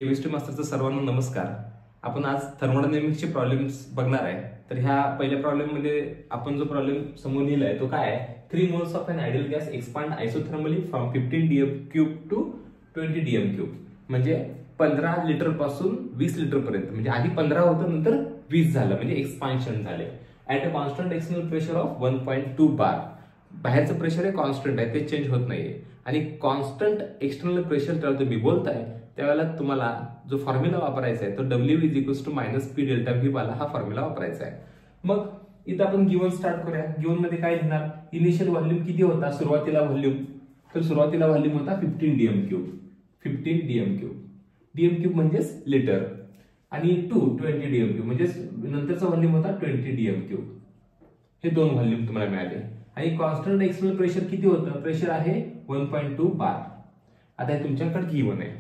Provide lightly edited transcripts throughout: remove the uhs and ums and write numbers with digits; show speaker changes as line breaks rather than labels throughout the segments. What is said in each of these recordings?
Chemistry मास्टरचा सर्वांना नमस्कार. आपण आज थर्मोडायनामिक्सचे प्रॉब्लेम्स बघणार आहे. तर ह्या पहिल्या प्रॉब्लेम मध्ये आपण जो प्रॉब्लेम समोर लिहिलाय तो काय आहे, 3 moles of an ideal gas expand isothermally from 15 dm³ to 20 dm³. म्हणजे 15 लिटर पासून 20 लिटर पर्यंत, म्हणजे आधी 15 होतं नंतर 20 झालं, म्हणजे एक्सपान्शन झाले at a constant external pressure of 1.2 बार. बाहेरचं प्रेशर हे कॉन्स्टंट आहे, ते चेंज होत नाहीये. आणि कॉन्स्टंट एक्सटर्नल प्रेशर जेव्हा तुम्ही बोलताय त्यावेळेला तुम्हाला जो फॉर्म्युला वापरायचा आहे तो W - P डेल्टा V वाला हा फॉर्म्युला वापरायचा आहे. मग इथं आपण गिवन स्टार्ट करूया. गिवन मध्ये काय लिहिणार, इनिशियल व्हॉल्यूम किती होता सुरुवातीला व्हॉल्यूम, तर सुरुवातीला व्हॉल्यूम होता 15 dm³. 15 dm³, dm³ म्हणजेच लिटर, आणि 20 dm³ म्हणजेच नंतरचा व्हॉल्यूम होता 20 dm³. हे दोन व्हॉल्यूम तुम्हाला मिळाले. आणि कॉन्स्टंट एक्सटर्नल प्रेशर किती होतं, प्रेशर आहे 1.2 बार. आता हे तुमच्याकडे गिवन आहे.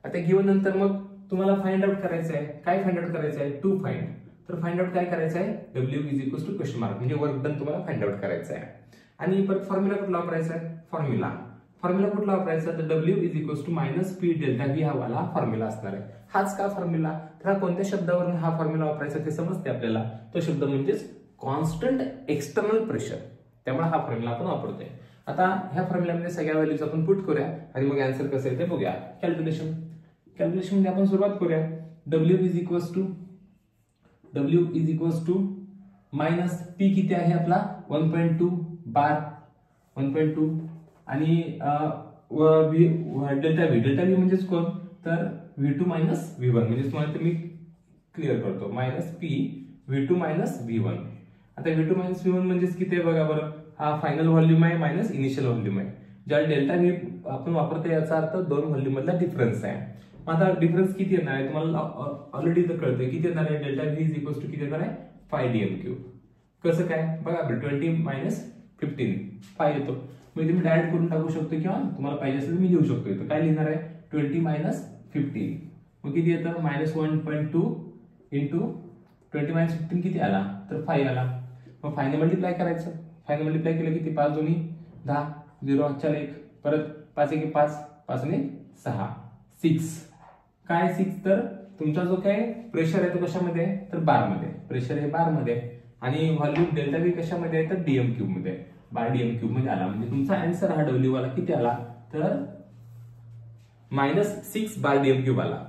आता गिवन नंतर मग तुम्हाला फाइंड आउट करायचं आहे. काय फाइंड आउट करायचं आहे, टू फाइंड. तर फाइंड आउट काय करायचं आहे, W क्वेश्चन मार्क, म्हणजे वर्क डन तुम्हाला फाइंड आउट करायचं आहे. आणि परत फॉर्म्युला कुठला वापरायचा आहे, फॉर्म्युला कुठला वापरायचा, तर W P डेल्टा V हा वाला फॉर्म्युला असणार आहे. हाच का फॉर्म्युला, तर हा कोणत्या शब्दावरून हा फॉर्म्युला वापरायचा ते समजते आपल्याला. तो शब्द म्हणजेच कॉन्स्टंट एक्सटर्नल प्रेशर, त्यामुळे हा फॉर्म्युला आपण वापरतोय. आता ह्या फॉर्म्युल्यामध्ये सगळ्या व्हॅल्यूज आपण पुट करूया आणि मग आन्सर कसं आहे ते बघूया. कॅल्क्युलेशन मध्ये आपण सुरुवात करूया. W मायनस P किती आहे आपला 1.2 बार, 1.2, आणि डेल्टा V म्हणजेच कोण, तर V2 - V1, म्हणजे तुम्हाला ते मी क्लिअर करतो, -P V2 - V1. आता V2 - V1 म्हणजेच किती आहे बघा बरं, हा फायनल व्हॉल्यूम आहे मायनस इनिशियल व्हॉल्यूम आहे. ज्या डेल्टा V आपण वापरतो याचा अर्थ दोन व्हॉल्यूम मधला डिफरन्स आहे. आता डिफरन्स किती येणार आहे तुम्हाला ऑलरेडी तर कळतंय किती येणार आहे, डेल्टा V किती येणार आहे 5 dm³. कसं काय बघा, 20 - 15 5 येतो, म्हणजे तुम्ही डायरेक्ट करून टाकू शकतो किंवा तुम्हाला पाहिजे असेल तर मी लिहू शकतो. इथं काय लिहिणार आहे, 20 - 15, मग किती येतं -1.2 इंटू 20 - 15 किती आला, तर 5 आला. मग 5 ने मल्टिप्लाय करायचं. 5 ने मल्टिप्लाय केलं किती, 5 दोन्ही 10, 0 4 1, परत 5 1 5, 5 ने 6, 6. काय 6, तर तुमचा जो काय प्रेशर आहे तो कशामध्ये आहे, तर बार मध्ये. प्रेशर हे बार मध्ये आहे आणि व्हॉल्यूम डेल्टा V कशामध्ये आहे, तर dm³ मध्ये. बार dm³ मध्ये आला, म्हणजे तुमचा आन्सर हा W वाला किती आला, तर -6 बार dm³ आला.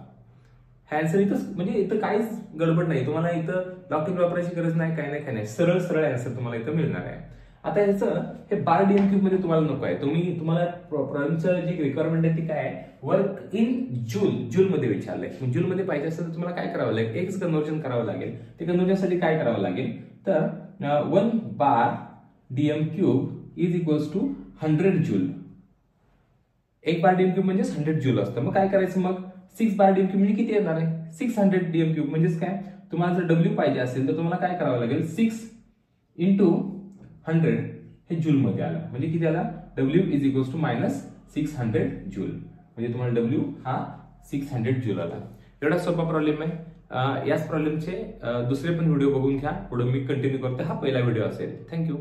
हा आन्सर इथं, म्हणजे इथं काहीच गडबड नाही, तुम्हाला इथं लॉजिक वापरायची गरज नाही, काय नाही, सरळ सरळ आन्सर तुम्हाला इथं मिळणार आहे. आता याचं हे बार dm³ मध्ये तुम्हाला नको आहे, तुम्हाला प्रॉब्लेमचं जी रिक्वायरमेंट आहे ती काय आहे, वर्क इन जूल मध्ये विचारलंय. जूल मध्ये पाहिजे असेल तर तुम्हाला काय करावं लागेल, एक्स कन्व्हर्जन करावं लागेल. ते कन्व्हर्जनसाठी काय करावं लागेल, तर 1 बार dm³ = 100 जूल. 1 बार dm³ म्हणजे 100 जूल असतं. मग काय करायचं, मग 6 बार dm³ म्हणजे किती येणार आहे, 600 dm³. म्हणजेच काय, तुम्हाला जर W पाहिजे असेल तर तुम्हाला काय करावं लागेल, 6 × 100 हे जूल मध्ये आलं, म्हणजे किती आला, W -600 जूल, म्हणजे तुम्हाला W हा 600 जूल आला. एवढा सोपा प्रॉब्लेम आहे. याच प्रॉब्लेमचे दुसरे पण व्हिडिओ बघून घ्या, पुढे मी कंटिन्यू करतो. हा पहिला व्हिडिओ असेल. थँक्यू.